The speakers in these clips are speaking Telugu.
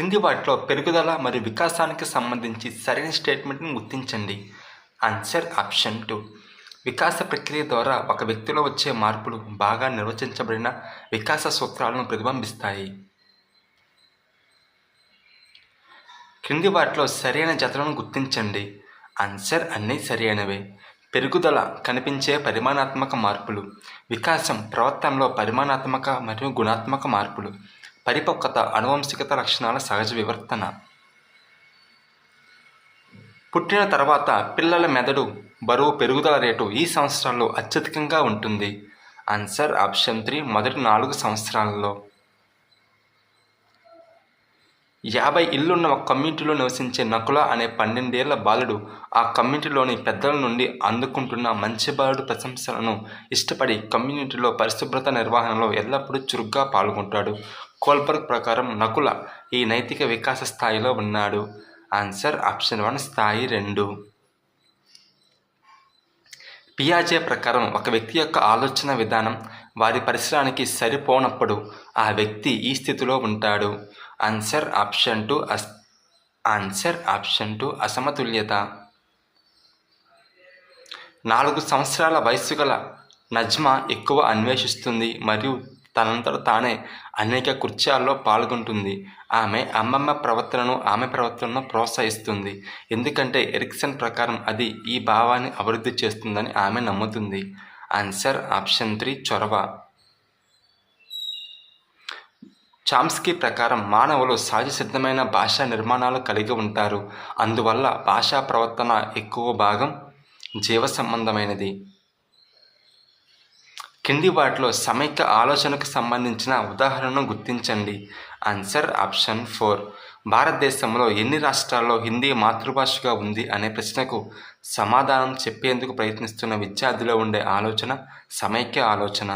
క్రింది వాటిలో పెరుగుదల మరియు వికాసానికి సంబంధించి సరైన స్టేట్మెంట్ని గుర్తించండి. Answer option 2. వికాస ప్రక్రియ ద్వారా ఒక వ్యక్తిలో వచ్చే మార్పులు బాగా నిర్వచించబడిన వికాస సూత్రాలను ప్రతిబింబిస్తాయి. క్రింది వాటిలో సరైన జతలను గుర్తించండి. ఆన్సర్ అన్నీ సరైనవే. పెరుగుదల కనిపించే పరిమాణాత్మక మార్పులు, వికాసం ప్రవర్తనలో పరిమాణాత్మక మరియు గుణాత్మక మార్పులు, పరిపక్వత ఆనువంశికత లక్షణాల సహజ వివర్తన. పుట్టిన తర్వాత పిల్లల మెదడు బరువు పెరుగుదల రేటు ఈ సంవత్సరాల్లో అత్యధికంగా ఉంటుంది. Answer option 3. మొదటి 4 సంవత్సరాలలో. 50 ఇళ్లున్న ఒక కమ్యూనిటీలో నివసించే నకుల అనే 12 ఏళ్ల బాలుడు ఆ కమ్యూనిటీలోని పెద్దల నుండి అందుకుంటున్న మంచి బాలుడు ప్రశంసలను ఇష్టపడి కమ్యూనిటీలో పరిశుభ్రత నిర్వహణలో ఎల్లప్పుడూ చురుగ్గా పాల్గొంటాడు. కోల్బర్గ్ ప్రకారం నకుల ఈ నైతిక వికాస స్థాయిలో ఉన్నాడు. Answer option 1. స్థాయి 2. పియాజే ప్రకారం ఒక వ్యక్తి యొక్క ఆలోచన విధానం వారి పరిసరానికి సరిపోనప్పుడు ఆ వ్యక్తి ఈ స్థితిలో ఉంటాడు. Answer option 2. అసమతుల్యత. 4 సంవత్సరాల వయస్సు గల నజ్మా ఎక్కువ అన్వేషిస్తుంది మరియు తనంతట తానే అనేక కృత్యాల్లో పాల్గొంటుంది. ఆమె అమ్మమ్మ ప్రవర్తనను ప్రోత్సహిస్తుంది ఎందుకంటే ఎరిక్సన్ ప్రకారం అది ఈ భావాన్ని అభివృద్ధి చేస్తుందని ఆమె నమ్ముతుంది. Answer option 3. చొరవ. చామ్స్కీ ప్రకారం మానవులు సహజ సిద్ధమైన భాషా నిర్మాణాలు కలిగి ఉంటారు. అందువల్ల భాషా ప్రవర్తన ఎక్కువ భాగం జీవ సంబంధమైనది. కింది వాటిలో సమైక్య ఆలోచనకు సంబంధించిన ఉదాహరణను గుర్తించండి. Answer option 4. భారతదేశంలో ఎన్ని రాష్ట్రాల్లో హిందీ మాతృభాషగా ఉంది అనే ప్రశ్నకు సమాధానం చెప్పేందుకు ప్రయత్నిస్తున్న విద్యార్థిలో ఉండే ఆలోచన సమైక్య ఆలోచన.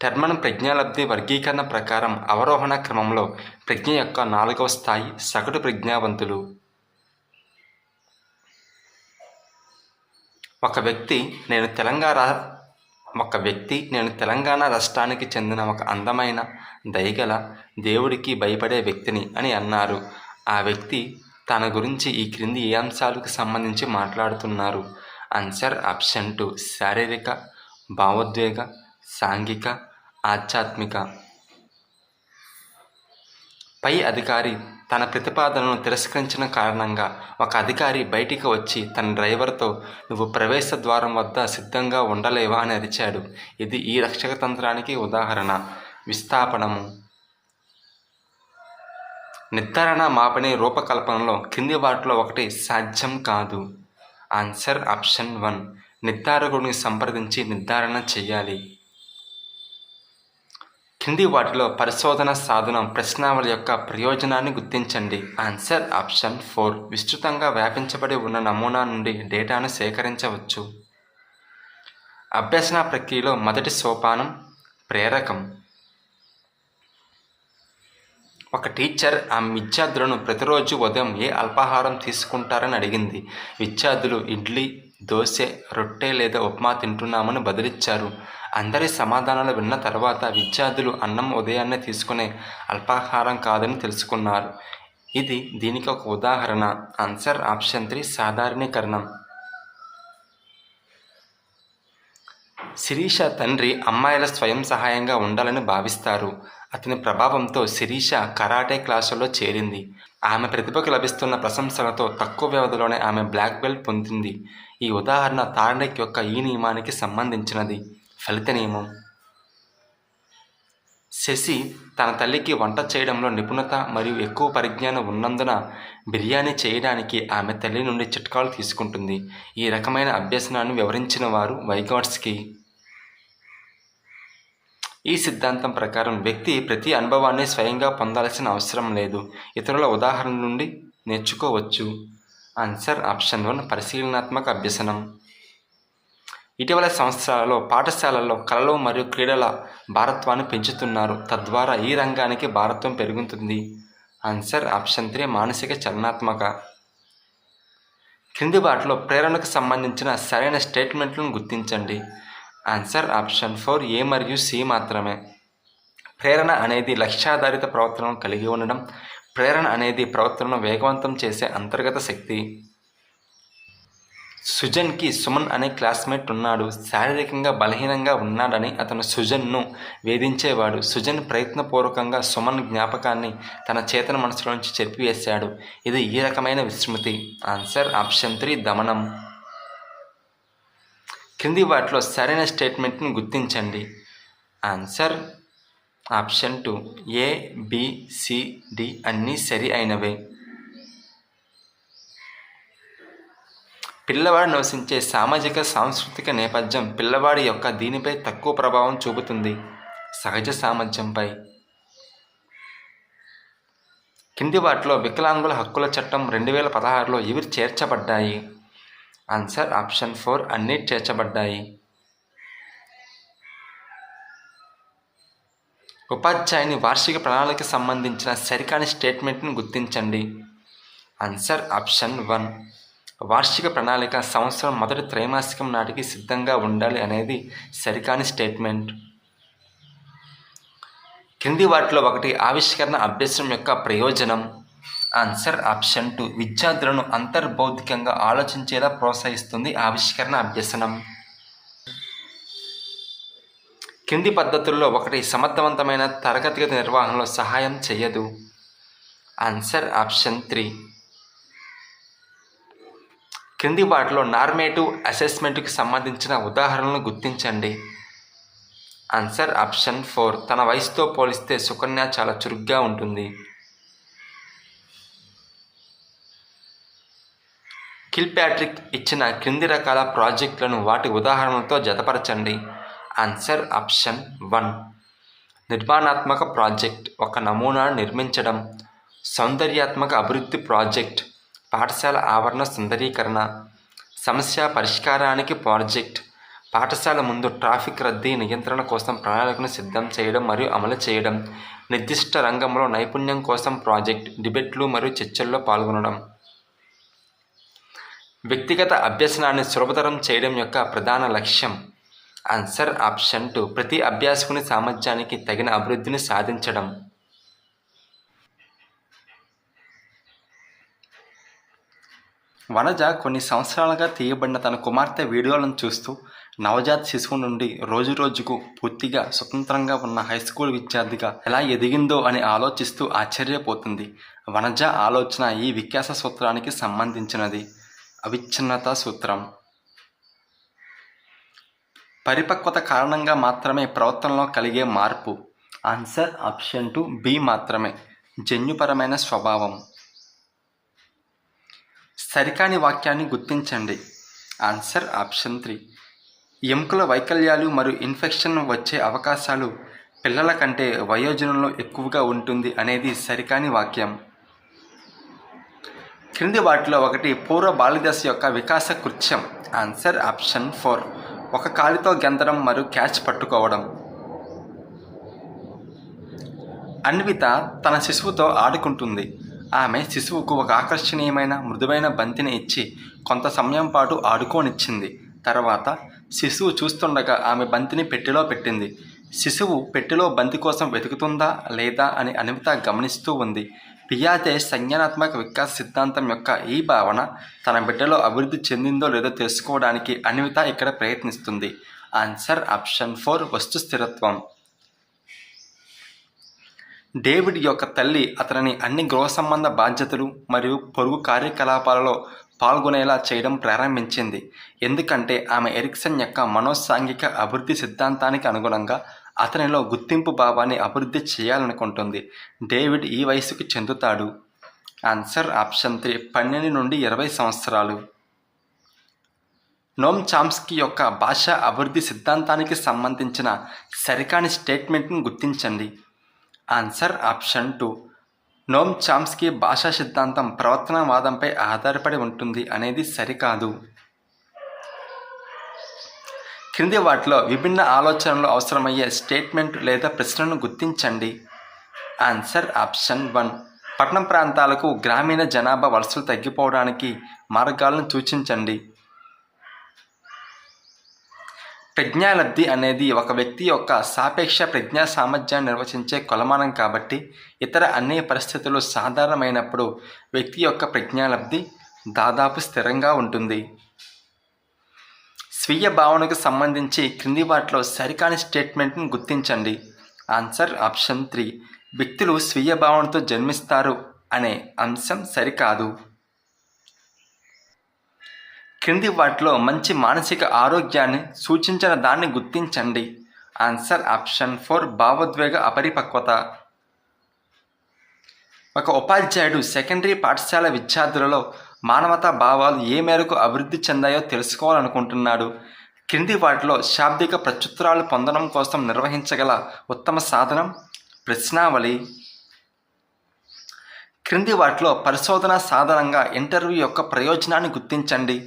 టెర్మన్ ప్రజ్ఞాలబ్ధి వర్గీకరణ ప్రకారం అవరోహణ క్రమంలో ప్రజ్ఞ యొక్క 4వ స్థాయి సగటు ప్రజ్ఞావంతులు. ఒక వ్యక్తి నేను తెలంగాణ రాష్ట్రానికి చెందిన ఒక అందమైన దయగల దేవుడికి భయపడే వ్యక్తిని అని అన్నారు. ఆ వ్యక్తి తన గురించి ఈ క్రింది ఏ అంశాలకు సంబంధించి మాట్లాడుతున్నారు? Answer option 2. శారీరక, భావోద్వేగ, సాంఘిక, ఆధ్యాత్మిక. పై అధికారి తన ప్రతిపాదనను తిరస్కరించిన కారణంగా ఒక అధికారి బయటికి వచ్చి తన డ్రైవర్తో నువ్వు ప్రవేశ ద్వారం వద్ద సిద్ధంగా ఉండలేవా అని అరిచాడు. ఇది ఈ రక్షక తంత్రానికి ఉదాహరణ. విస్థాపనము. నిర్ధారణ మాపని రూపకల్పనలో క్రింది వాటిలో ఒకటి సాధ్యం కాదు. Answer option 1. నిర్ధారకుడిని సంప్రదించి నిర్ధారణ చేయాలి. కింది వాటిలో పరిశోధన సాధనం ప్రశ్నావళి యొక్క ప్రయోజనాన్ని గుర్తించండి. Answer option 4. విస్తృతంగా వ్యాపించబడి ఉన్న నమూనా నుండి డేటాను సేకరించవచ్చు. అభ్యసన ప్రక్రియలో మొదటి సోపానం ప్రేరకం. ఒక టీచర్ ఆ విద్యార్థులను ప్రతిరోజు ఉదయం ఏ అల్పాహారం తీసుకుంటారని అడిగింది. విద్యార్థులు ఇడ్లీ, దోశ, రొట్టె లేదా ఉప్మా తింటున్నామని బదులిచ్చారు. అందరి సమాధానాలు విన్న తర్వాత విద్యార్థులు అన్నం ఉదయాన్నే తీసుకునే అల్పాహారం కాదని తెలుసుకున్నారు. ఇది దీనికి ఒక ఉదాహరణ. Answer option 3. సాధారణీకరణం. శిరీష తండ్రి అమ్మాయిల స్వయం సహాయంగా ఉండాలని భావిస్తారు. అతని ప్రభావంతో శిరీష కరాటే క్లాసులో చేరింది. ఆమె ప్రతిభకు లభిస్తున్న ప్రశంసలతో తక్కువ వ్యవధిలోనే ఆమె బ్లాక్ బెల్ట్ పొందింది. ఈ ఉదాహరణ థార్ండైక్ యొక్క ఈ నియమానికి సంబంధించినది. ఫలిత నియమం. శశి తన తల్లికి వంట చేయడంలో నిపుణత మరియు ఎక్కువ పరిజ్ఞానం ఉన్నందున బిర్యానీ చేయడానికి ఆమె తల్లి నుండి చిట్కాలు తీసుకుంటుంది. ఈ రకమైన అభ్యసనాన్ని వివరించిన వారు వైగాట్స్కీ. ఈ సిద్ధాంతం ప్రకారం వ్యక్తి ప్రతి అనుభవాన్ని స్వయంగా పొందాల్సిన అవసరం లేదు, ఇతరుల ఉదాహరణ నుండి నేర్చుకోవచ్చు. Answer option 1. పరిశీలనాత్మక అభ్యసనం. ఇటీవల సంవత్సరాలలో పాఠశాలల్లో కళలు మరియు క్రీడల భారత్వాన్ని పెంచుతున్నారు. తద్వారా ఈ రంగానికి భారత్వం పెరుగుతుంది. Answer option 3. మానసిక చలనాత్మక. క్రింది వాటిలో ప్రేరణకు సంబంధించిన సరైన స్టేట్మెంట్లను గుర్తించండి. Answer option 4. A మరియు C మాత్రమే. ప్రేరణ అనేది లక్ష్యాధారిత ప్రవర్తనను కలిగి ఉండడం. ప్రేరణ అనేది ప్రవర్తనను వేగవంతం చేసే అంతర్గత శక్తి. సుజన్కి సుమన్ అనే క్లాస్మేట్ ఉన్నాడు. శారీరకంగా బలహీనంగా ఉన్నాడని అతను సుజన్ను వేధించేవాడు. సుజన్ ప్రయత్నపూర్వకంగా సుమన్ జ్ఞాపకాన్ని తన చేతన మనసులోంచి చెరిపివేశాడు. ఇది ఈ రకమైన విస్మృతి. Answer option 3 దమనం. క్రింది వాటిలో సరైన స్టేట్మెంట్ని గుర్తించండి. Answer option 2 A, B, C, D అన్నీ సరి అయినవే. పిల్లవాడు నివసించే సామాజిక సాంస్కృతిక నేపథ్యం పిల్లవాడి యొక్క దీనిపై తక్కువ ప్రభావం చూపుతుంది. సహజ సామర్థ్యంపై. కింది వాటిలో వికలాంగుల హక్కుల చట్టం 2016లో ఇవి చేర్చబడ్డాయి. ఆన్సర్ ఆప్షన్ 4 అన్నీ చేర్చబడ్డాయి. ఉపాధ్యాయుని వార్షిక ప్రణాళికకు సంబంధించిన సరికాని స్టేట్మెంట్ని గుర్తించండి. ఆన్సర్ ఆప్షన్ 1 వార్షిక ప్రణాళిక సంవత్సరం మొదటి త్రైమాసికం నాటికి సిద్ధంగా ఉండాలి అనేది సరికాని స్టేట్మెంట్. క్రింది వాటిలో ఒకటి ఆవిష్కరణ అభ్యసనం యొక్క ప్రయోజనం. ఆన్సర్ ఆప్షన్ 2 విద్యార్థులను అంతర్బౌద్ధికంగా ఆలోచించేలా ప్రోత్సహిస్తుంది ఆవిష్కరణ అభ్యసనం. కింది పద్ధతుల్లో ఒకటి సమర్థవంతమైన తరగతి గది నిర్వహణలో సహాయం చేయదు. Answer option 3. క్రింది వాటిలో నార్మేటివ్ అసెస్మెంట్కి సంబంధించిన ఉదాహరణలను గుర్తించండి. ఆన్సర్ ఆప్షన్ 4 తన వయసుతో పోలిస్తే సుకన్య చాలా చురుగ్గా ఉంటుంది. కిల్పాట్రిక్ ఇచ్చిన క్రింది రకాల ప్రాజెక్టులను వాటి ఉదాహరణలతో జతపరచండి. ఆన్సర్ ఆప్షన్ 1 నిర్మాణాత్మక ప్రాజెక్ట్ ఒక నమూనాను నిర్మించడం. సౌందర్యాత్మక అభివృద్ధి ప్రాజెక్ట్ పాఠశాల ఆవరణ సుందరీకరణ. సమస్య పరిష్కారానికి ప్రాజెక్ట్ పాఠశాల ముందు ట్రాఫిక్ రద్దీ నియంత్రణ కోసం ప్రణాళికను సిద్ధం చేయడం మరియు అమలు చేయడం. నిర్దిష్ట రంగంలో నైపుణ్యం కోసం ప్రాజెక్ట్ డిబేట్లు మరియు చర్చల్లో పాల్గొనడం. వ్యక్తిగత అభ్యసనాన్ని సులభతరం చేయడం యొక్క ప్రధాన లక్ష్యం. ఆన్సర్ ఆప్షన్ 2 ప్రతి అభ్యాసకుని సామర్థ్యానికి తగిన అభివృద్ధిని సాధించడం. వనజ కొన్ని సంవత్సరాలుగా తీయబడిన తన కుమార్తె వీడియోలను చూస్తూ నవజాత శిశువు నుండి రోజురోజుకు పూర్తిగా స్వతంత్రంగా ఉన్న హైస్కూల్ విద్యార్థిగా ఎలా ఎదిగిందో అని ఆలోచిస్తూ ఆశ్చర్యపోతుంది. వనజ ఆలోచన ఈ వికాస సూత్రానికి సంబంధించినది. అవిచ్ఛిన్నత సూత్రం. పరిపక్వత కారణంగా మాత్రమే ప్రవర్తనలో కలిగే మార్పు. ఆన్సర్ ఆప్షన్ 2 B మాత్రమే. జన్యుపరమైన స్వభావం. సరికాని వాక్యాన్ని గుర్తించండి. ఆన్సర్ ఆప్షన్ 3 ఎముకల వైకల్యాలు మరియు ఇన్ఫెక్షన్ వచ్చే అవకాశాలు పిల్లల కంటే వయోజనంలో ఎక్కువగా ఉంటుంది అనేది సరికాని వాక్యం. క్రింది వాటిలో ఒకటి పూర్వ బాల్యదశ యొక్క వికాస కృత్యం. ఆన్సర్ ఆప్షన్ 4 ఒక కాలితో గెంతడం మరియు క్యాచ్ పట్టుకోవడం. అన్విత తన శిశువుతో ఆడుకుంటుంది. ఆమె శిశువుకు ఒక ఆకర్షణీయమైన మృదువైన బంతిని ఇచ్చి కొంత సమయం పాటు ఆడుకోనిచ్చింది. తర్వాత శిశువు చూస్తుండగా ఆమె బంతిని పెట్టెలో పెట్టింది. శిశువు పెట్టెలో బంతి కోసం వెతుకుతుందా లేదా అని అన్విత గమనిస్తూ ఉంది. పియాజే సంజ్ఞానాత్మక వికాస సిద్ధాంతం యొక్క ఈ భావన తన బిడ్డలో అభివృద్ధి చెందిందో లేదో తెలుసుకోవడానికి అన్విత ఇక్కడ ప్రయత్నిస్తుంది. ఆన్సర్ ఆప్షన్ 4 వస్తు స్థిరత్వం. డేవిడ్ యొక్క తల్లి అతనిని అన్ని గృహ సంబంధ బాధ్యతలు మరియు పొరుగు కార్యకలాపాలలో పాల్గొనేలా చేయడం ప్రారంభించింది. ఎందుకంటే ఆమె ఎరిక్సన్ యొక్క మనోసాంఘిక అభివృద్ధి సిద్ధాంతానికి అనుగుణంగా అతనిలో గుర్తింపు భావాన్ని అభివృద్ధి చేయాలనుకుంటుంది. డేవిడ్ ఈ వయసుకు చెందుతాడు. ఆన్సర్ ఆప్షన్ 3 12 నుండి 20 సంవత్సరాలు. నోమ్ చామ్స్కీ యొక్క భాషా అభివృద్ధి సిద్ధాంతానికి సంబంధించిన సరికాని స్టేట్మెంట్ను గుర్తించండి. ఆన్సర్ ఆప్షన్ 2 నోమ్ చామ్స్కీ భాషా సిద్ధాంతం ప్రవర్తనవాదంపై ఆధారపడి ఉంటుంది అనేది సరికాదు. క్రింది వాటిలో విభిన్న ఆలోచనలు అవసరమయ్యే స్టేట్మెంట్ లేదా ప్రశ్నను గుర్తించండి. ఆన్సర్ ఆప్షన్ 1 పట్టణ ప్రాంతాలకు గ్రామీణ జనాభా వలసలు తగ్గిపోవడానికి మార్గాలను సూచించండి. ప్రజ్ఞాలబ్ధి అనేది ఒక వ్యక్తి యొక్క సాపేక్ష ప్రజ్ఞా సామర్థ్యాన్ని నిర్వచించే కొలమానం కాబట్టి ఇతర అన్ని పరిస్థితులు సాధారణమైనప్పుడు వ్యక్తి యొక్క ప్రజ్ఞాలబ్ధి దాదాపు స్థిరంగా ఉంటుంది. స్వీయ భావనకు సంబంధించి క్రింది వాటిలో సరికాని స్టేట్మెంట్ను గుర్తించండి. Answer option 3. వ్యక్తులు స్వీయ భావనతో జన్మిస్తారు అనే అంశం సరికాదు. క్రింది వాటిలో మంచి మానసిక ఆరోగ్యాన్ని సూచించిన దాన్ని గుర్తించండి. Answer option 4. భావోద్వేగ అపరిపక్వత. ఒక ఉపాధ్యాయుడు సెకండరీ పాఠశాల విద్యార్థులలో మానవతా భావాలు ఏ మేరకు అభివృద్ధి చెందాయో తెలుసుకోవాలనుకుంటున్నాడు. క్రింది వాటిలో శాబ్దిక ప్రత్యుత్తరాలు పొందడం కోసం నిర్వహించగల ఉత్తమ సాధనం ప్రశ్నావళి. క్రింది వాటిలో పరిశోధన సాధనంగా ఇంటర్వ్యూ యొక్క ప్రయోజనాన్ని గుర్తించండి.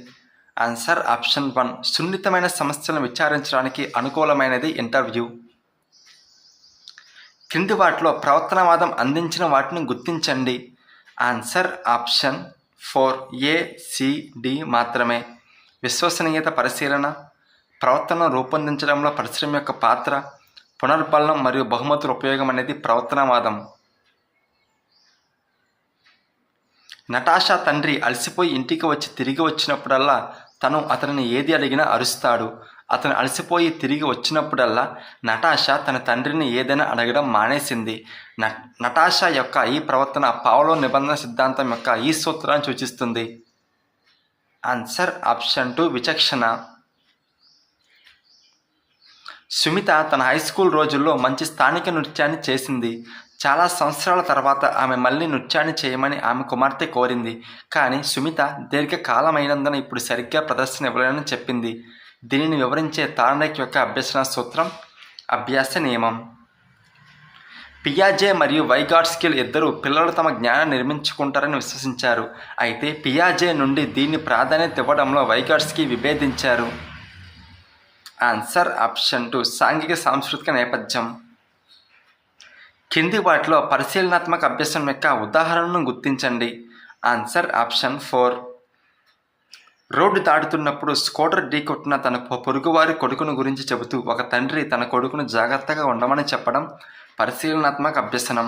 Answer option 1. సున్నితమైన సమస్యలను విచారించడానికి అనుకూలమైనది ఇంటర్వ్యూ. క్రింది వాటిలో ప్రవర్తనవాదం అందించిన వాటిని గుర్తించండి. Answer option 4. A, C, D మాత్రమే. విశ్వసనీయత పరిశీలన, ప్రవర్తనను రూపొందించడంలో పరిశ్రమ యొక్క పాత్ర, పునర్బలం మరియు బహుమతుల ఉపయోగం అనేది ప్రవర్తనవాదం. నటాషా తండ్రి అలసిపోయి ఇంటికి వచ్చి తిరిగి వచ్చినప్పుడల్లా తను అతనిని ఏది అడిగినా అరుస్తాడు. అతను అలసిపోయి తిరిగి వచ్చినప్పుడల్లా నటాషా తన తండ్రిని ఏదైనా అడగడం మానేసింది. నటాషా యొక్క ఈ ప్రవర్తన పావలో నిబంధన సిద్ధాంతం యొక్క ఈ సూత్రాన్ని సూచిస్తుంది. Answer option 2. విచక్షణ. సుమిత తన హై స్కూల్ రోజుల్లో మంచి స్థానిక నృత్యాన్ని చేసింది. చాలా సంవత్సరాల తర్వాత ఆమె మళ్ళీ నృత్యాన్ని చేయమని ఆమె కుమార్తె కోరింది. కానీ సుమిత దీర్ఘకాలమైనందున ఇప్పుడు సరిగ్గా ప్రదర్శన ఇవ్వలేనని చెప్పింది. దీనిని వివరించే తార్నాక్ యొక్క అభ్యసన సూత్రం అభ్యాస నియమం. పియాజే మరియు వైగాట్స్కీ ఇద్దరు పిల్లలు తమ జ్ఞానాన్ని నిర్మించుకుంటారని విశ్వసించారు. అయితే పియాజే నుండి దీన్ని ప్రాధాన్యత ఇవ్వడంలో వైగాట్స్కీ విభేదించారు. Answer option 2. సాంఘిక సాంస్కృతిక నేపథ్యం. కింది వాటిలో పరిశీలనాత్మక అభ్యాసం యొక్క ఉదాహరణను గుర్తించండి. Answer option 4. రోడ్డు దాటుతున్నప్పుడు స్కూటర్ ఢీకొట్టిన తన పొరుగువారి కొడుకును గురించి చెబుతూ ఒక తండ్రి తన కొడుకును జాగ్రత్తగా ఉండమని చెప్పడం పరిశీలనాత్మక అభ్యసనం.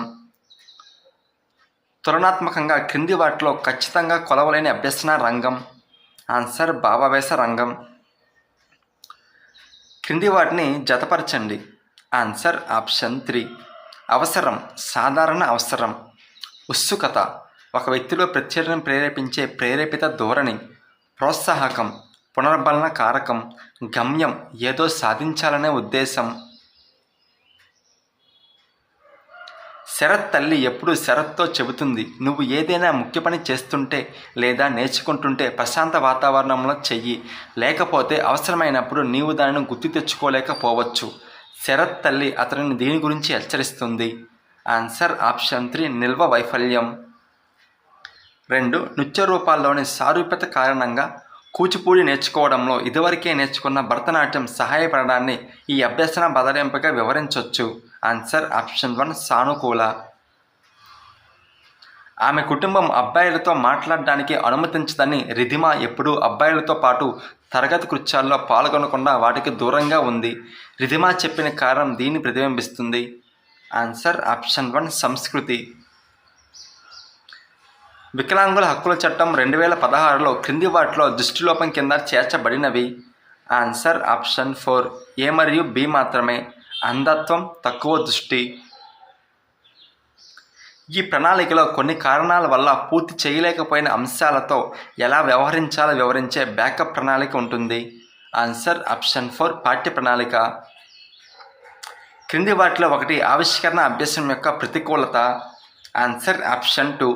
తులనాత్మకంగా క్రింది వాటిలో ఖచ్చితంగా కొలవలేని అభ్యసన రంగం. ఆన్సర్ భావావేశ రంగం. క్రింది వాటిని జతపరచండి. Answer option 3. అవసరం, సాధారణ అవసరం. ఉత్సుకత, ఒక వ్యక్తిలో ప్రత్యేకతను ప్రేరేపించే ప్రేరేపిత ధోరణి. ప్రోత్సాహకం, పునర్బలన కారకం. గమ్యం, ఏదో సాధించాలనే ఉద్దేశం. శరత్ తల్లి ఎప్పుడు శరత్తో చెబుతుంది, నువ్వు ఏదైనా ముఖ్య పని చేస్తుంటే లేదా నేర్చుకుంటుంటే ప్రశాంత వాతావరణంలో చెయ్యి, లేకపోతే అవసరమైనప్పుడు నీవు దానిని గుర్తు తెచ్చుకోలేకపోవచ్చు. శరత్ తల్లి అతనిని దీని గురించి హెచ్చరిస్తుంది. Answer option 3. నిల్వ వైఫల్యం. 2. నృత్య రూపాల్లోని సారూప్యత కారణంగా కూచిపూడి నేర్చుకోవడంలో ఇదివరకే నేర్చుకున్న భరతనాట్యం సహాయపడడాన్ని ఈ అభ్యసన బదలింపుగా వివరించవచ్చు. Answer option 1. సానుకూల. ఆమె కుటుంబం అబ్బాయిలతో మాట్లాడడానికి అనుమతించదని రిధిమా ఎప్పుడూ అబ్బాయిలతో పాటు తరగతి కృత్యాల్లో పాల్గొనకుండా వాటికి దూరంగా ఉంది. రిధిమా చెప్పిన కారణం దీన్ని ప్రతిబింబిస్తుంది. Answer option 1. సంస్కృతి. వికలాంగుల హక్కుల చట్టం 2016లో క్రింది వాటిలో దృష్టిలోపం కింద చేర్చబడినవి. Answer option 4. A మరియు B మాత్రమే. అంధత్వం, తక్కువ దృష్టి. ఈ ప్రణాళికలో కొన్ని కారణాల వల్ల పూర్తి చేయలేకపోయిన అంశాలతో ఎలా వ్యవహరించాలో వివరించే బ్యాకప్ ప్రణాళిక ఉంటుంది. Answer option 4. పాఠ్య ప్రణాళిక. క్రింది వాటిలో ఒకటి ఆవిష్కరణ అభ్యాసం యొక్క ప్రతికూలత. Answer option 2.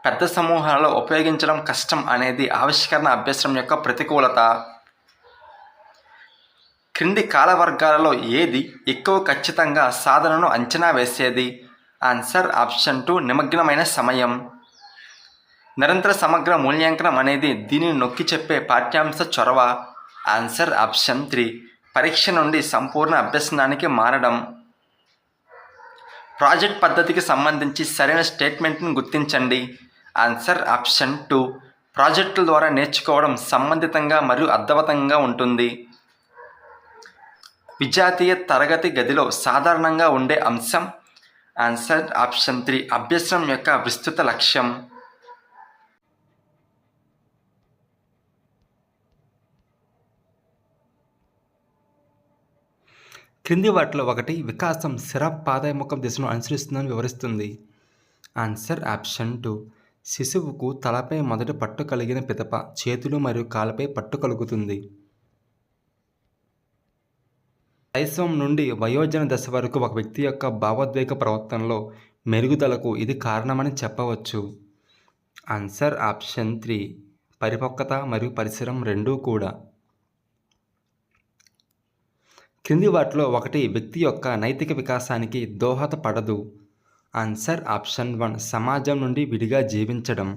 పెద్ద సమూహాలలో ఉపయోగించడం కష్టం అనేది ఆవిష్కరణ అభ్యాసం యొక్క ప్రతికూలత. క్రింది కాల వర్గాలలో ఏది ఎక్కువ ఖచ్చితంగా సాధనను అంచనా వేసేది? Answer option 2. నిమగ్నమైన సమయం. నిరంతర సమగ్ర మూల్యాంకనం అనేది దీనిని నొక్కి చెప్పే పాఠ్యాంశ చొరవ. Answer option 3. పరీక్ష నుండి సంపూర్ణ అభ్యసనానికి మారడం. ప్రాజెక్ట్ పద్ధతికి సంబంధించి సరైన స్టేట్మెంట్ను గుర్తించండి. Answer option 2. ప్రాజెక్టుల ద్వారా నేర్చుకోవడం సంబంధితంగా మరియు అర్థవంతంగా ఉంటుంది. విజాతీయ తరగతి గదిలో సాధారణంగా ఉండే అంశం? ఆన్సర్ ఆప్షన్ 3 అభ్యసనం యొక్క విస్తృత లక్ష్యం. క్రింది వాటిలో ఒకటి వికాసం శిర పాదముఖం దిశను అనుసరిస్తుందని వివరిస్తుంది. ఆన్సర్ ఆప్షన్ 2 శిశువుకు తలపై మొదటి పట్టు కలిగిన పిదప చేతులు మరియు కాళ్ళపై పట్టు కలుగుతుంది. శైశవం నుండి వయోజన దశ వరకు ఒక వ్యక్తి యొక్క భావోద్వేగ ప్రవర్తనలో మెరుగుదలకు ఇది కారణమని చెప్పవచ్చు. ఆన్సర్ ఆప్షన్ 3 పరిపక్వత మరియు పరిసరం రెండూ కూడా. క్రింది వాటిలో ఒకటి వ్యక్తి యొక్క నైతిక వికాసానికి దోహదపడదు. ఆన్సర్ ఆప్షన్ 1 సమాజం నుండి విడిగా జీవించడం.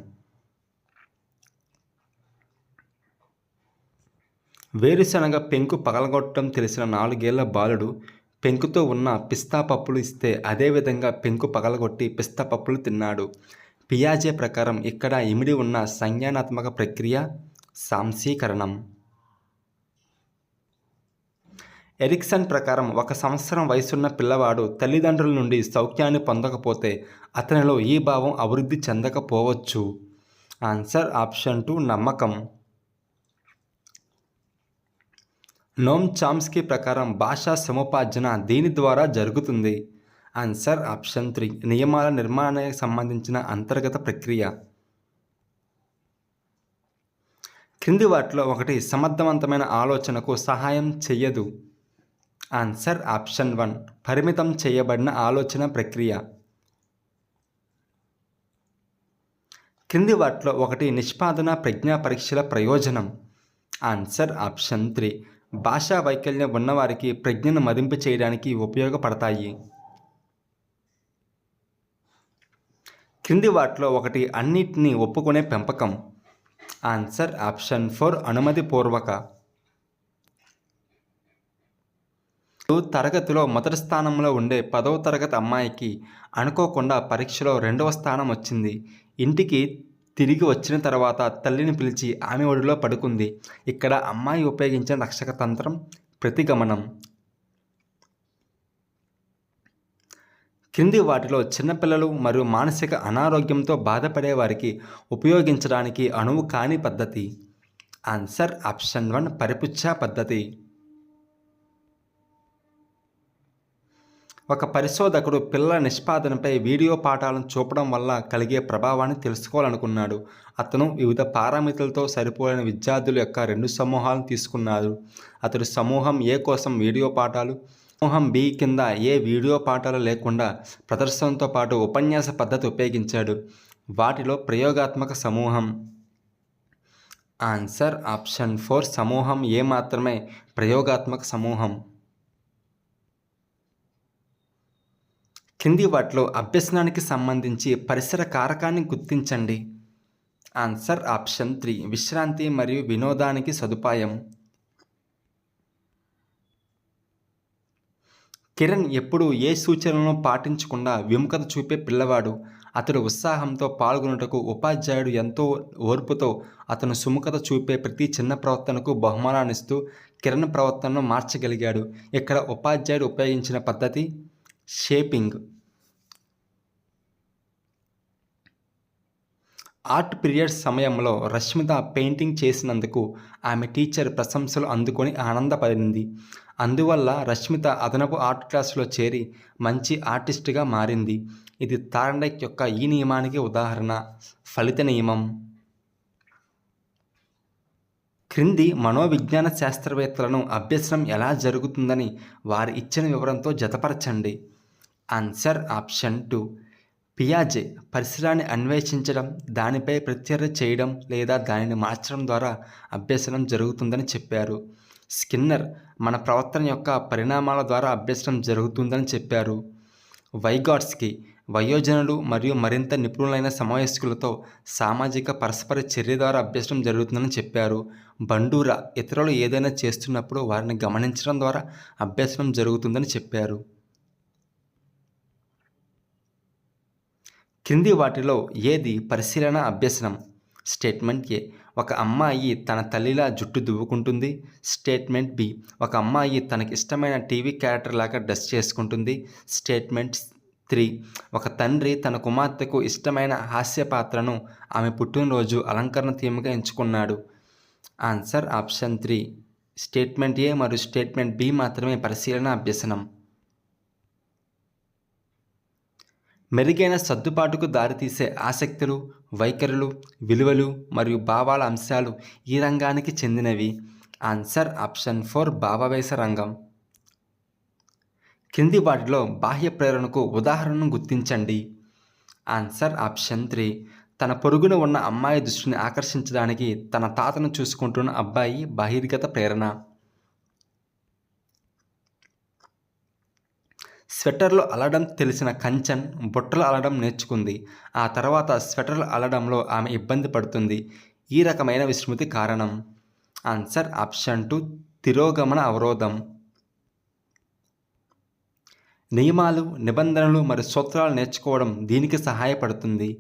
వేరుశనగ పెంకు పగలగొట్టడం తెలిసిన 4 ఏళ్ల బాలుడు పెంకుతో ఉన్న పిస్తా పప్పులు ఇస్తే అదేవిధంగా పెంకు పగలగొట్టి పిస్తా పప్పులు తిన్నాడు. పియాజే ప్రకారం ఇక్కడ ఇమిడి ఉన్న సంజ్ఞానాత్మక ప్రక్రియ సాంశీకరణం. ఎరిక్సన్ ప్రకారం 1 సంవత్సరం వయసున్న పిల్లవాడు తల్లిదండ్రుల నుండి సౌఖ్యాన్ని పొందకపోతే అతనిలో ఈ భావం అభివృద్ధి చెందకపోవచ్చు. ఆన్సర్ ఆప్షన్ 2 నమ్మకం. నోమ్ చామ్స్కీ ప్రకారం భాషా సముపార్జన దీని ద్వారా జరుగుతుంది. ఆన్సర్ ఆప్షన్ 3 నియమాల నిర్మాణానికి సంబంధించిన అంతర్గత ప్రక్రియ. క్రింది వాటిలో ఒకటి సమర్థవంతమైన ఆలోచనకు సహాయం చెయ్యదు. ఆన్సర్ ఆప్షన్ 1 పరిమితం చేయబడిన ఆలోచన ప్రక్రియ. క్రింది వాటిలో ఒకటి నిష్పాదన ప్రజ్ఞా పరీక్షల ప్రయోజనం. ఆన్సర్ ఆప్షన్ 3 భాషా వైకల్యం ఉన్నవారికి ప్రజ్ఞను మదింపు చేయడానికి ఉపయోగపడతాయి. క్రింది వాటిలో ఒకటి అన్నిటినీ ఒప్పుకునే పెంపకం. Answer option 4 అనుమతిపూర్వక. తరగతిలో మొదటి స్థానంలో ఉండే 10వ తరగతి అమ్మాయికి అనుకోకుండా పరీక్షలో 2వ స్థానం వచ్చింది. ఇంటికి తిరిగి వచ్చిన తర్వాత తల్లిని పిలిచి ఆమె ఒడిలో పడుకుంది. ఇక్కడ అమ్మాయి ఉపయోగించిన రక్షక తంత్రం ప్రతిగమనం. క్రింది వాటిలో చిన్నపిల్లలు మరియు మానసిక అనారోగ్యంతో బాధపడే వారికి ఉపయోగించడానికి అనువు కాని పద్ధతి. ఆన్సర్ ఆప్షన్ 1 పరిపుచ్చ పద్ధతి. ఒక పరిశోధకుడు పిల్లల నిష్పాదనపై వీడియో పాఠాలను చూపడం వల్ల కలిగే ప్రభావాన్ని తెలుసుకోవాలనుకున్నాడు. అతను వివిధ పారామితులతో సరిపోలిన విద్యార్థుల యొక్క 2 సమూహాలను తీసుకున్నాడు. అతడు సమూహం ఏ కోసం వీడియో పాఠాలు, సమూహం బి కింద ఏ వీడియో పాఠాలు లేకుండా ప్రదర్శనతో పాటు ఉపన్యాస పద్ధతి ఉపయోగించాడు. వాటిలో ప్రయోగాత్మక సమూహం. ఆన్సర్ ఆప్షన్ 4 సమూహం ఏ మాత్రమే ప్రయోగాత్మక సమూహం. కింది వాటిలో అభ్యసనానికి సంబంధించి పరిసర కారకాన్ని గుర్తించండి. ఆన్సర్ ఆప్షన్ 3 విశ్రాంతి మరియు వినోదానికి సదుపాయం. కిరణ్ ఎప్పుడూ ఏ సూచనలను పాటించకుండా విముఖత చూపే పిల్లవాడు. అతడు ఉత్సాహంతో పాల్గొనుటకు ఉపాధ్యాయుడు ఎంతో ఓర్పుతో అతను సుముఖత చూపే ప్రతి చిన్న ప్రవర్తనకు బహుమానాన్నిస్తూ కిరణ్ ప్రవర్తనను మార్చగలిగాడు. ఇక్కడ ఉపాధ్యాయుడు ఉపయోగించిన పద్ధతి షేపింగ్. ఆర్ట్ పీరియడ్ సమయంలో రష్మిత పెయింటింగ్ చేసినందుకు ఆమె టీచర్ ప్రశంసలు అందుకొని ఆనందపడింది. అందువల్ల రష్మిత అదనపు ఆర్ట్ క్లాసులో చేరి మంచి ఆర్టిస్ట్గా మారింది. ఇది థార్ండైక్ యొక్క ఈ నియమానికి ఉదాహరణ. ఫలిత నియమం. క్రింది మనోవిజ్ఞాన శాస్త్రవేత్తలను అభ్యసనం ఎలా జరుగుతుందని వారు ఇచ్చిన వివరంతో జతపరచండి. ఆన్సర్ ఆప్షన్ 2 పియాజే పరిసరాన్ని అన్వేషించడం, దానిపై ప్రత్యర్య చేయడం లేదా దానిని మార్చడం ద్వారా అభ్యసనం జరుగుతుందని చెప్పారు. స్కిన్నర్ మన ప్రవర్తన యొక్క పరిణామాల ద్వారా అభ్యసనం జరుగుతుందని చెప్పారు. వైగాట్స్కీ వయోజనులు మరియు మరింత నిపుణులైన సమవయస్కులతో సామాజిక పరస్పర చర్య ద్వారా అభ్యసనం జరుగుతుందని చెప్పారు. బండూరా ఇతరులు ఏదైనా చేస్తున్నప్పుడు వారిని గమనించడం ద్వారా అభ్యసనం జరుగుతుందని చెప్పారు. క్రింది వాటిలో ఏది పరిశీలన అభ్యసనం? స్టేట్మెంట్ ఏ, ఒక అమ్మాయి తన తల్లిలా జుట్టు దువ్వుకుంటుంది. స్టేట్మెంట్ బి, ఒక అమ్మాయి తనకి ఇష్టమైన టీవీ క్యారెక్టర్ లాగా డ్రెస్ చేసుకుంటుంది. స్టేట్మెంట్ 3, ఒక తండ్రి తన కుమార్తెకు ఇష్టమైన హాస్య పాత్రను ఆమె పుట్టినరోజు అలంకరణ థీమ్గా ఎంచుకున్నాడు. ఆన్సర్ ఆప్షన్ 3, స్టేట్మెంట్ ఏ మరియు స్టేట్మెంట్ బి మాత్రమే పరిశీలన అభ్యసనం. మెరుగైన సర్దుబాటుకు దారితీసే ఆసక్తులు, వైఖరులు, విలువలు మరియు భావాల అంశాలు ఈ రంగానికి చెందినవి. ఆన్సర్ ఆప్షన్ 4, భావావేశ రంగం. క్రింది వాటిలో బాహ్య ప్రేరణకు ఉదాహరణను గుర్తించండి. ఆన్సర్ ఆప్షన్ 3, తన పొరుగున ఉన్న అమ్మాయి దృష్టిని ఆకర్షించడానికి తన తాతను చూసుకుంటున్న అబ్బాయి బహిర్గత ప్రేరణ. స్వెటర్లు అల్లడం తెలిసిన కంచన్ బుట్టలు అల్లడం నేర్చుకుంది. ఆ తర్వాత స్వెటర్లు అల్లడంలో ఆమె ఇబ్బంది పడుతుంది. ఈ రకమైన విస్మృతి కారణం. ఆన్సర్ ఆప్షన్ 2, తిరోగమన అవరోధం. నియమాలు, నిబంధనలు మరియు సూత్రాలు నేర్చుకోవడం దీనికి సహాయపడుతుంది.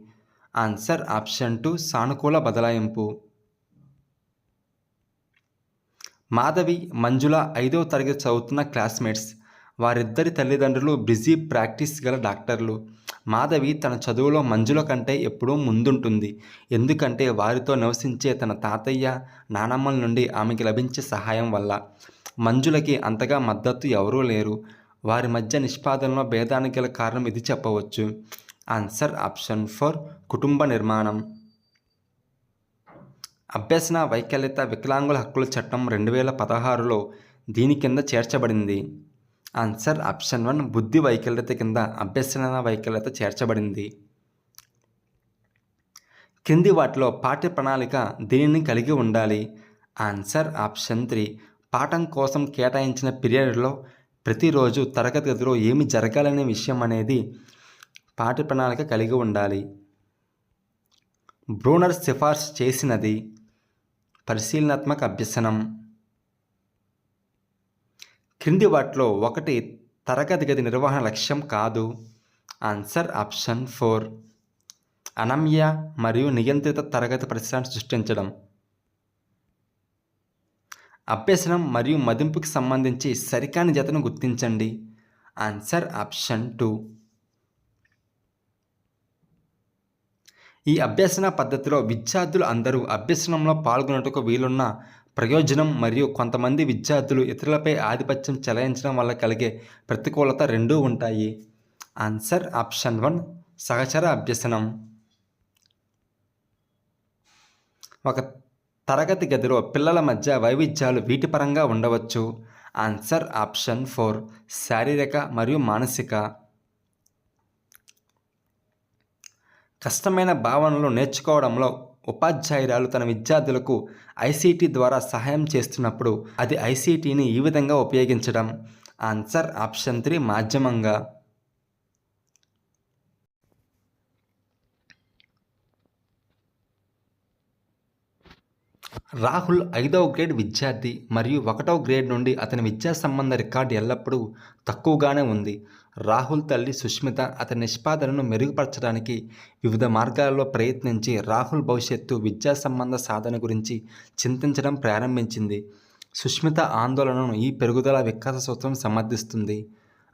ఆన్సర్ ఆప్షన్ 2, సానుకూల బదలాయింపు. మాధవి, మంజుల 5వ తరగతి చదువుతున్న క్లాస్మేట్స్. వారిద్దరి తల్లిదండ్రులు బిజీ ప్రాక్టీస్ గల డాక్టర్లు. మాధవి తన చదువులో మంజుల కంటే ఎప్పుడూ ముందుంటుంది. ఎందుకంటే వారితో నివసించే తన తాతయ్య, నానమ్మల నుండి ఆమెకి లభించే సహాయం వల్ల. మంజులకి అంతగా మద్దతు ఎవరూ లేరు. వారి మధ్య నిష్పాదనలో భేదానికి గల కారణం ఇది చెప్పవచ్చు. ఆన్సర్ ఆప్షన్ 4, కుటుంబ నిర్మాణం. అభ్యసన వైకల్యత వికలాంగుల హక్కుల చట్టం 2016లో దీని కింద చేర్చబడింది. ఆన్సర్ ఆప్షన్ 1, బుద్ధి వైకల్యత కింద అభ్యసన వైకల్యత చేర్చబడింది. క్రింది వాటిలో పాఠ్య ప్రణాళిక దీనిని కలిగి ఉండాలి. ఆన్సర్ ఆప్షన్ 3, పాఠం కోసం కేటాయించిన పీరియడ్లో ప్రతిరోజు తరగతి గదిలో ఏమి జరగాలనే విషయం అనేది పాఠ్య ప్రణాళిక కలిగి ఉండాలి. బ్రూనర్ సిఫార్సు చేసినది పరిశీలనాత్మక అభ్యసనం. క్రింది వాటిలో ఒకటి తరగతి గది నిర్వహణ లక్ష్యం కాదు. ఆన్సర్ ఆప్షన్ 4, అనమ్య మరియు నియంత్రిత తరగతి పరిసరాన్ని సృష్టించడం. అభ్యసనం మరియు మదింపుకి సంబంధించి సరికాని జతను గుర్తించండి. Answer option 2. ఈ అభ్యసన పద్ధతిలో విద్యార్థులు అందరూ అభ్యసనంలో పాల్గొనటకు వీలున్న ప్రయోజనం మరియు కొంతమంది విద్యార్థులు ఇతరులపై ఆధిపత్యం చెలాయించడం వల్ల కలిగే ప్రతికూలత రెండూ ఉంటాయి. ఆన్సర్ ఆప్షన్ 1, సహచర అభ్యసనం. ఒక తరగతి గదిలో పిల్లల మధ్య వైవిధ్యాలు వీటి పరంగా ఉండవచ్చు. ఆన్సర్ ఆప్షన్ 4, శారీరక మరియు మానసిక. కష్టమైన భావనలు నేర్చుకోవడంలో ఉపాధ్యాయురాలు తన విద్యార్థులకు ఐసీటీ ద్వారా సహాయం చేస్తున్నప్పుడు అది ఐసీటీని ఈ విధంగా ఉపయోగించడం. ఆన్సర్ ఆప్షన్ 3, మాధ్యమంగా. రాహుల్ 5వ గ్రేడ్ విద్యార్థి మరియు 1వ గ్రేడ్ నుండి అతని విద్యా సంబంధ రికార్డు ఎల్లప్పుడూ తక్కువగానే ఉంది. రాహుల్ తల్లి సుష్మిత అతని నిష్పాదనను మెరుగుపరచడానికి వివిధ మార్గాల్లో ప్రయత్నించి రాహుల్ భవిష్యత్తు విద్యా సంబంధ సాధన గురించి చింతించడం ప్రారంభించింది. సుష్మిత ఆందోళనను ఈ పెరుగుదల వికాస సూత్రం సమర్థిస్తుంది.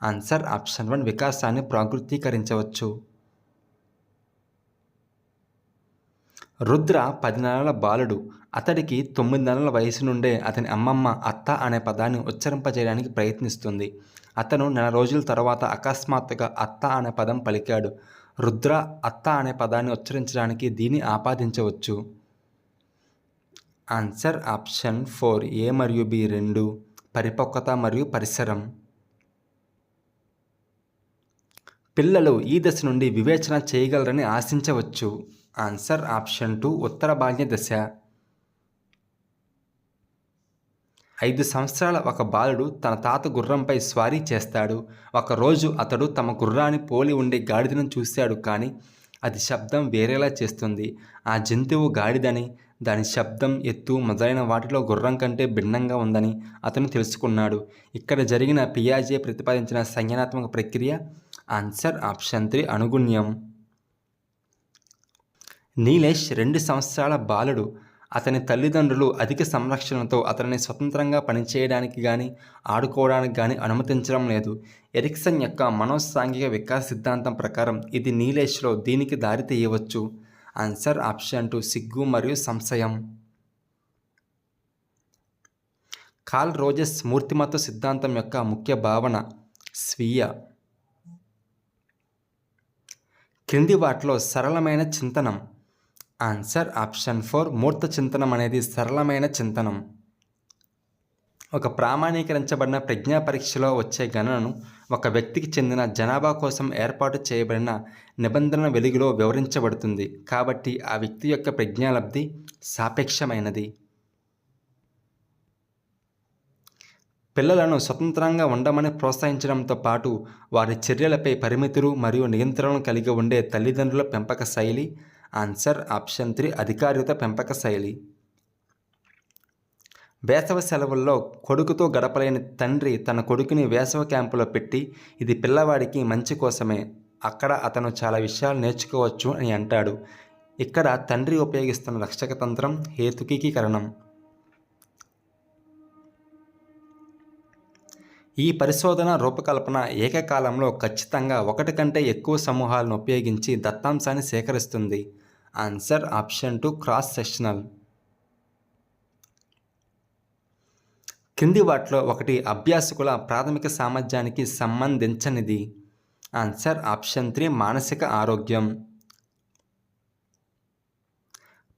ఆన్సర్ ఆప్షన్ 1, వికాసాన్ని ప్రాకృతీకరించవచ్చు. రుద్ర 10 నెలల బాలుడు. అతడికి 9 నెలల వయసు నుండే అతని అమ్మమ్మ అత్త అనే పదాన్ని ఉచ్చరింపజేయడానికి ప్రయత్నిస్తుంది. అతను నెల రోజుల తర్వాత అకస్మాత్తుగా అత్త అనే పదం పలికాడు. రుద్ర అత్త అనే పదాన్ని ఉచ్చరించడానికి దీన్ని ఆపాదించవచ్చు. ఆన్సర్ ఆప్షన్ 4, A మరియు B రెండు. పరిపక్వత మరియు పరిసరం. పిల్లలు ఈ దశ నుండి వివేచన చేయగలరని ఆశించవచ్చు. ఆన్సర్ ఆప్షన్ 2, ఉత్తర బాల్య దశ. 5 సంవత్సరాల ఒక బాలుడు తన తాత గుర్రంపై స్వారీ చేస్తాడు. ఒకరోజు అతడు తమ గుర్రాన్ని పోలి ఉండే గాడిదను చూశాడు, కానీ అది శబ్దం వేరేలా చేస్తుంది. ఆ జంతువు గాడిదని, దాని శబ్దం, ఎత్తు మొదలైన వాటిలో గుర్రం కంటే భిన్నంగా ఉందని అతను తెలుసుకున్నాడు. ఇక్కడ జరిగిన పియాజే ప్రతిపాదించిన సంజ్ఞానాత్మక ప్రక్రియ. Answer option 3, అనుగుణ్యం. నీలేష్ 2 సంవత్సరాల బాలుడు. అతని తల్లిదండ్రులు అధిక సంరక్షణతో అతనిని స్వతంత్రంగా పనిచేయడానికి కానీ ఆడుకోవడానికి కానీ అనుమతించడం లేదు. ఎరిక్సన్ యొక్క మనోసాంఘిక వికాస సిద్ధాంతం ప్రకారం ఇది నీలేష్లో దీనికి దారి తీయవచ్చు. ఆన్సర్ ఆప్షన్ 2 సిగ్గు మరియు సంశయం. కార్ల్ రోజెస్ మూర్తిమత్వ సిద్ధాంతం యొక్క ముఖ్య భావన స్వీయ. క్రింది వాటిలో సరళమైన చింతనం. ఆన్సర్ ఆప్షన్ 4 మూర్త చింతనం అనేది సరళమైన చింతనం. ఒక ప్రామాణీకరించబడిన ప్రజ్ఞా పరీక్షలో వచ్చే గణనను ఒక వ్యక్తికి చెందిన జనాభా కోసం ఏర్పాటు చేయబడిన నిబంధన వెలుగులో వివరించబడుతుంది. కాబట్టి ఆ వ్యక్తి యొక్క ప్రజ్ఞాలబ్ధి సాపేక్షమైనది. పిల్లలను స్వతంత్రంగా ఉండమని ప్రోత్సహించడంతో పాటు వారి చర్యలపై పరిమితులు మరియు నియంత్రణలు కలిగి ఉండే తల్లిదండ్రుల పెంపక శైలి. ఆన్సర్ ఆప్షన్ 3 అధికారిత పెంపక శైలి. వేసవి సెలవుల్లో కొడుకుతో గడపలేని తండ్రి తన కొడుకుని వేసవి క్యాంపులో పెట్టి ఇది పిల్లవాడికి మంచి కోసమే, అక్కడ అతను చాలా విషయాలు నేర్చుకోవచ్చు అని అంటాడు. ఇక్కడ తండ్రి ఉపయోగిస్తున్న రక్షక తంత్రం హేతుకీకరణం. ఈ పరిశోధన రూపకల్పన ఏకకాలంలో ఖచ్చితంగా 1 కంటే ఎక్కువ సమూహాలను ఉపయోగించి దత్తాంశాన్ని సేకరిస్తుంది. Answer option 2 cross sectional. కింది వాటిలో ఒకటి అభ్యాసకుల ప్రాథమిక సామర్థ్యానికి సంబంధించనిది. ఆన్సర్ ఆప్షన్ 3 మానసిక ఆరోగ్యం.